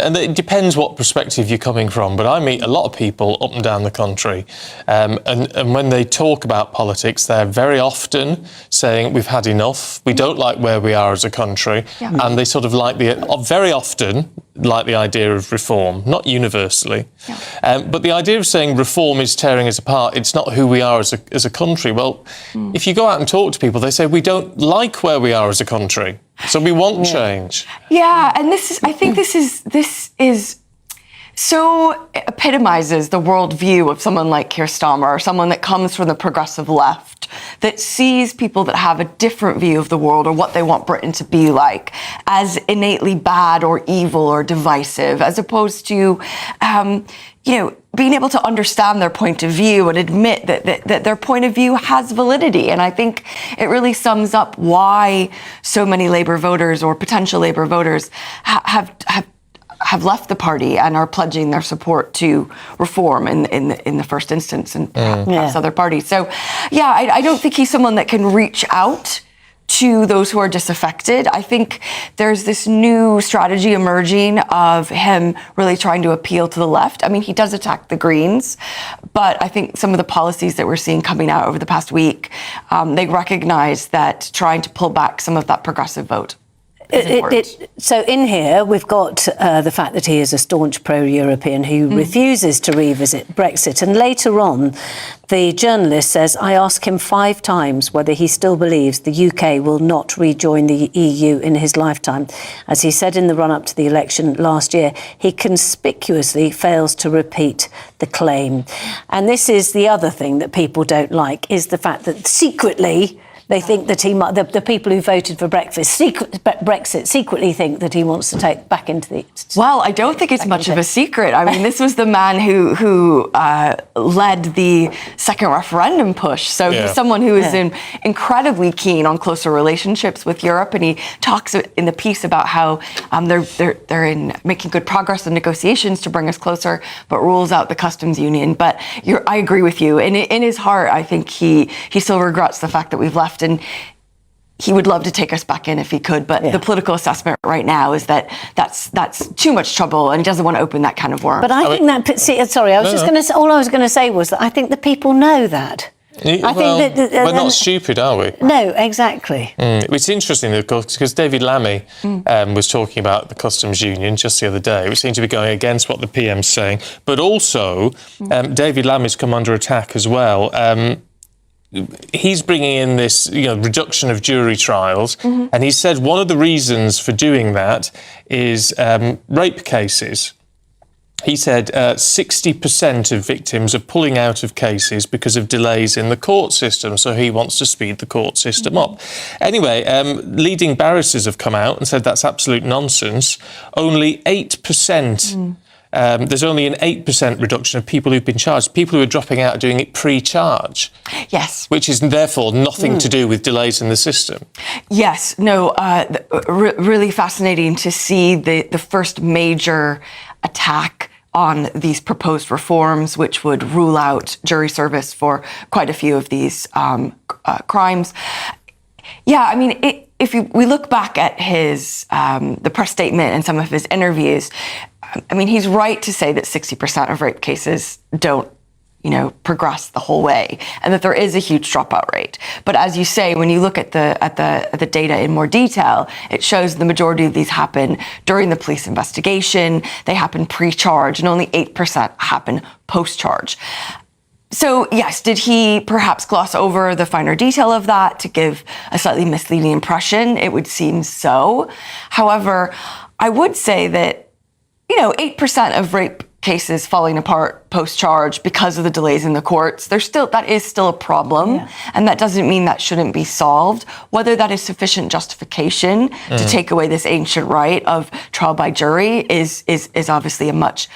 And it depends what perspective you're coming from, but I meet a lot of people up and down the country, and when they talk about politics, they're very often saying we've had enough, we don't like where we are as a country, and they sort of very often like the idea of reform, not universally, but the idea of saying reform is tearing us apart, it's not who we are as a country. Well, if you go out and talk to people, they say we don't like where we are as a country. So we want change. Yeah, and I think this is so epitomizes the worldview of someone like Keir Starmer, or someone that comes from the progressive left, that sees people that have a different view of the world or what they want Britain to be like as innately bad or evil or divisive, as opposed to, being able to understand their point of view and admit that their point of view has validity. And I think it really sums up why so many Labour voters or potential Labour voters have left the party and are pledging their support to reform in the first instance, and perhaps other parties. So, I don't think he's someone that can reach out to those who are disaffected. I think there's this new strategy emerging of him really trying to appeal to the left. I mean, he does attack the Greens, but I think some of the policies that we're seeing coming out over the past week, they recognize that trying to pull back some of that progressive vote. So in here, we've got the fact that he is a staunch pro-European who refuses to revisit Brexit. And later on, the journalist says, I asked him 5 times whether he still believes the UK will not rejoin the EU in his lifetime. As he said in the run-up to the election last year, he conspicuously fails to repeat the claim. And this is the other thing that people don't like, is the fact that secretly they think that he might, the people who voted for Brexit secretly think that he wants to take back into the... Well, I don't think it's much of a secret. I mean, this was the man who led the second referendum push. So he's someone who is incredibly keen on closer relationships with Europe. And he talks in the piece about how they're in making good progress in negotiations to bring us closer, but rules out the customs union. But I agree with you. In his heart, I think he still regrets the fact that we've left. And he would love to take us back in if he could, but the political assessment right now is that that's too much trouble, and he doesn't want to open that kind of worm. But I think all I was going to say was that I think the people know that. We're not stupid, are we? No, exactly. It's interesting, of course, because David Lammy was talking about the customs union just the other day, which seemed to be going against what the PM's saying. But also, David Lammy's come under attack as well. He's bringing in this, reduction of jury trials, and he said one of the reasons for doing that is rape cases. He said 60% of victims are pulling out of cases because of delays in the court system, so he wants to speed the court system up. Anyway, leading barristers have come out and said that's absolute nonsense. Only 8%... there's only an 8% reduction of people who've been charged. People who are dropping out are doing it pre-charge. Yes. Which is therefore nothing to do with delays in the system. Yes. No, really fascinating to see the first major attack on these proposed reforms, which would rule out jury service for quite a few of these crimes. Yeah, I mean, if we look back at his the press statement and some of his interviews, I mean, he's right to say that 60% of rape cases don't, progress the whole way, and that there is a huge dropout rate. But as you say, when you look at the data in more detail, it shows the majority of these happen during the police investigation. They happen pre-charge, and only 8% happen post-charge. So, yes, did he perhaps gloss over the finer detail of that to give a slightly misleading impression? It would seem so. However, I would say that 8% of rape cases falling apart post-charge because of the delays in the courts, that is still a problem, and that doesn't mean that shouldn't be solved. Whether that is sufficient justification to take away this ancient right of trial by jury is obviously a much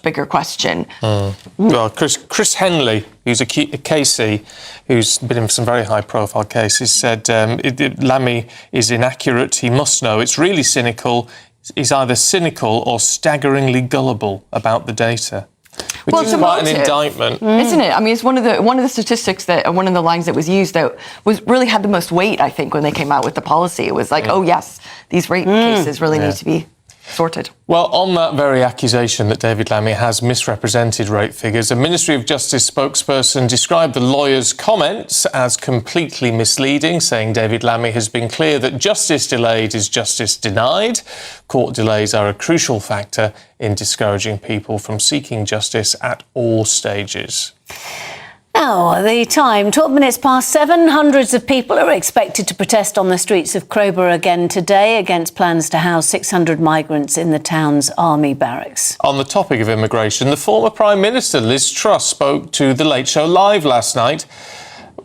bigger question. Well, Chris Henley, who's a KC, who's been in some very high-profile cases, said Lammy is inaccurate. He must know. It's really cynical. He's either cynical or staggeringly gullible about the data, which is quite an indictment, isn't it? I mean, it's one of the statistics that one of the lines that was used that really had the most weight. I think when they came out with the policy, it was like, oh yes, these rape cases really need to be sorted. Well, on that very accusation that David Lammy has misrepresented rate figures, a Ministry of Justice spokesperson described the lawyer's comments as completely misleading, saying David Lammy has been clear that justice delayed is justice denied. Court delays are a crucial factor in discouraging people from seeking justice at all stages. Now, the time, 12 minutes past 7. Hundreds of people are expected to protest on the streets of Crowborough again today against plans to house 600 migrants in the town's army barracks. On the topic of immigration, the former Prime Minister, Liz Truss, spoke to The Late Show Live last night.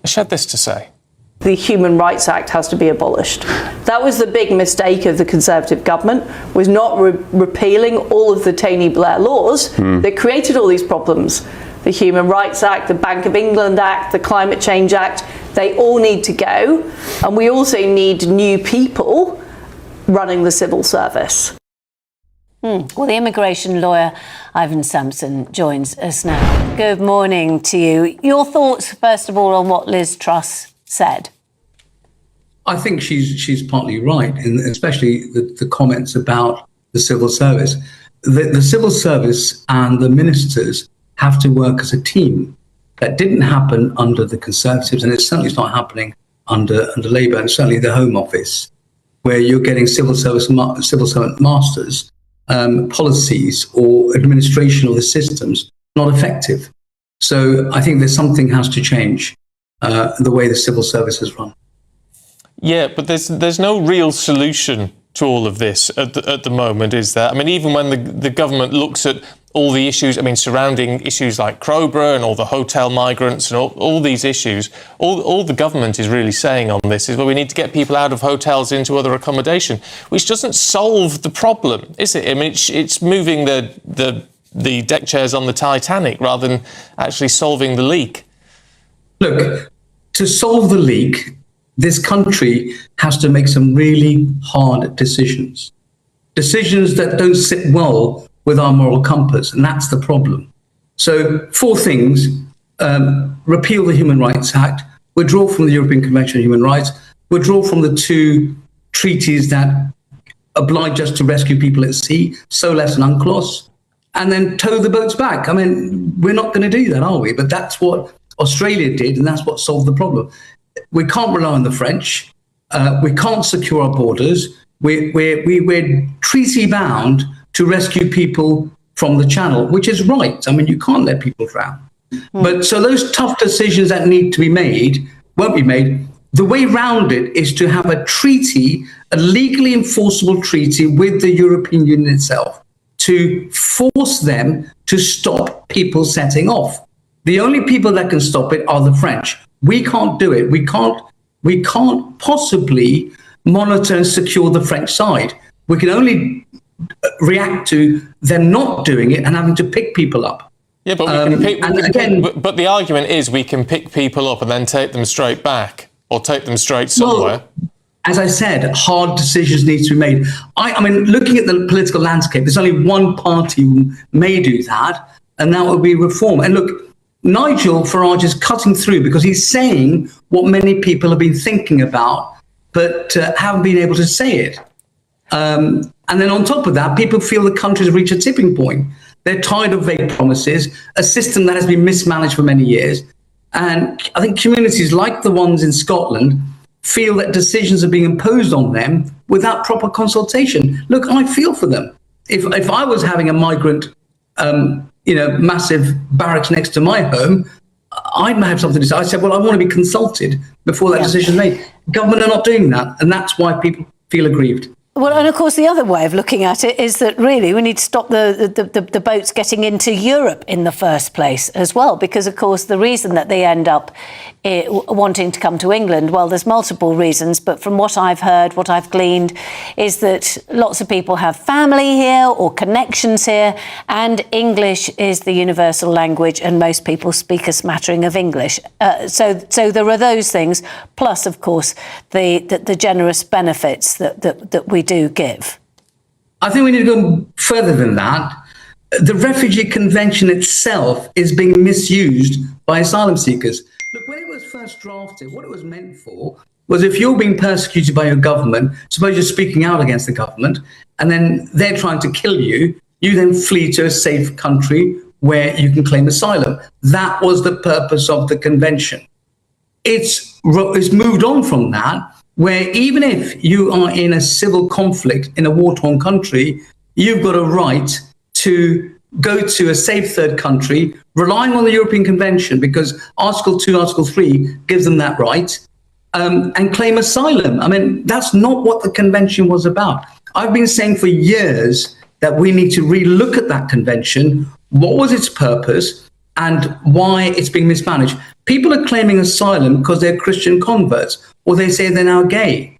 She had this to say. The Human Rights Act has to be abolished. That was the big mistake of the Conservative government, was not repealing all of the Tony Blair laws that created all these problems. The Human Rights Act, the Bank of England Act, the Climate Change Act, they all need to go. And we also need new people running the civil service. Well, the immigration lawyer, Ivan Sampson, joins us now. Good morning to you. Your thoughts, first of all, on what Liz Truss said? I think she's partly right, and especially the comments about the civil service. The civil service and the ministers have to work as a team. That didn't happen under the Conservatives, and it's certainly not happening under Labour, and certainly the Home Office, where you're getting civil servant masters, policies or administration of the systems not effective. So I think something has to change the way the civil service is run. Yeah, but there's no real solution to all of this at the moment, is there? I mean, even when the government looks at all the issues, I mean, surrounding issues like Crowborough and all the hotel migrants and all these issues, all the government is really saying on this is, well, we need to get people out of hotels into other accommodation, which doesn't solve the problem, is it? I mean, it's moving the deck chairs on the Titanic rather than actually solving the leak. Look, to solve the leak, this country has to make some really hard decisions. Decisions that don't sit well with our moral compass, and that's the problem. So 4 things: repeal the Human Rights Act, withdraw from the European Convention on Human Rights, withdraw from the 2 treaties that oblige us to rescue people at sea, SOLAS and UNCLOS, and then tow the boats back. I mean, we're not going to do that, are we? But that's what Australia did, and that's what solved the problem. We can't rely on the French. We can't secure our borders. We're treaty bound to rescue people from the Channel, which is right. I mean, you can't let people drown. But so those tough decisions that need to be made won't be made. The way round it is to have a treaty, a legally enforceable treaty with the European Union itself, to force them to stop people setting off. The only people that can stop it are the French. We can't do it. We can't possibly monitor and secure the French side. We can only react to them not doing it and having to pick people up. Yeah, but but the argument is we can pick people up and then take them straight back, or take them straight somewhere. Well, as I said, hard decisions need to be made. I mean, looking at the political landscape, there's only one party who may do that, and that would be Reform. And look, Nigel Farage is cutting through because he's saying what many people have been thinking about, but haven't been able to say it. And then on top of that, people feel the country's reached a tipping point. They're tired of vague promises, a system that has been mismanaged for many years. And I think communities like the ones in Scotland feel that decisions are being imposed on them without proper consultation. Look, I feel for them. If I was having a migrant, massive barracks next to my home, I might have something to say. I said, well, I want to be consulted before that decision is made. Government are not doing that, and that's why people feel aggrieved. Well, and of course, the other way of looking at it is that really we need to stop the boats getting into Europe in the first place as well, because, of course, the reason that they end up wanting to come to England, well, there's multiple reasons, but from what I've heard, what I've gleaned, is that lots of people have family here or connections here, and English is the universal language, and most people speak a smattering of English. So there are those things, plus, of course, the generous benefits that we do give. I think we need to go further than that. The Refugee Convention itself is being misused by asylum seekers. Look, when it was first drafted, what it was meant for was if you're being persecuted by your government, suppose you're speaking out against the government, and then they're trying to kill you, you then flee to a safe country where you can claim asylum. That was the purpose of the convention. It's moved on from that, where even if you are in a civil conflict in a war-torn country, you've got a right to go to a safe third country, relying on the European Convention, because Article 2, Article 3 gives them that right, and claim asylum. I mean, that's not what the convention was about. I've been saying for years that we need to relook at that convention. What was its purpose and why it's being mismanaged? People are claiming asylum because they're Christian converts, or they say they're now gay,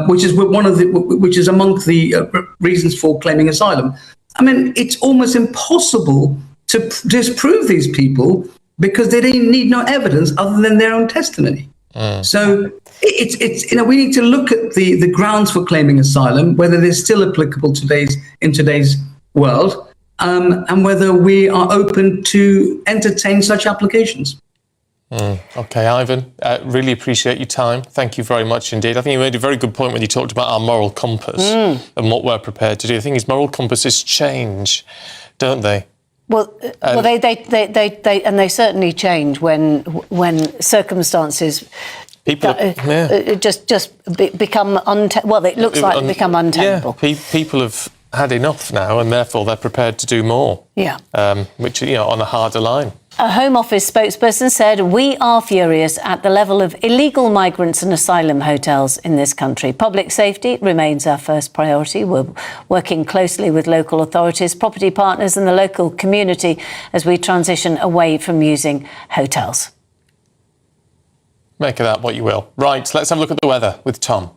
which is among the reasons for claiming asylum. I mean, it's almost impossible to disprove these people because they need no evidence other than their own testimony. So it's we need to look at the grounds for claiming asylum, whether they're still applicable in today's world, and whether we are open to entertain such applications. Okay, Ivan, really appreciate your time. Thank you very much indeed. I think you made a very good point when you talked about our moral compass and what we're prepared to do. The thing is, moral compasses change, don't they? Well, they certainly change when circumstances people become it looks like they become untenable. Yeah, people have had enough now, and therefore they're prepared to do more. Yeah, which on a harder line. A Home Office spokesperson said, "We are furious at the level of illegal migrants and asylum hotels in this country. Public safety remains our first priority. We're working closely with local authorities, property partners and the local community as we transition away from using hotels." Make of that what you will. Right, let's have a look at the weather with Tom.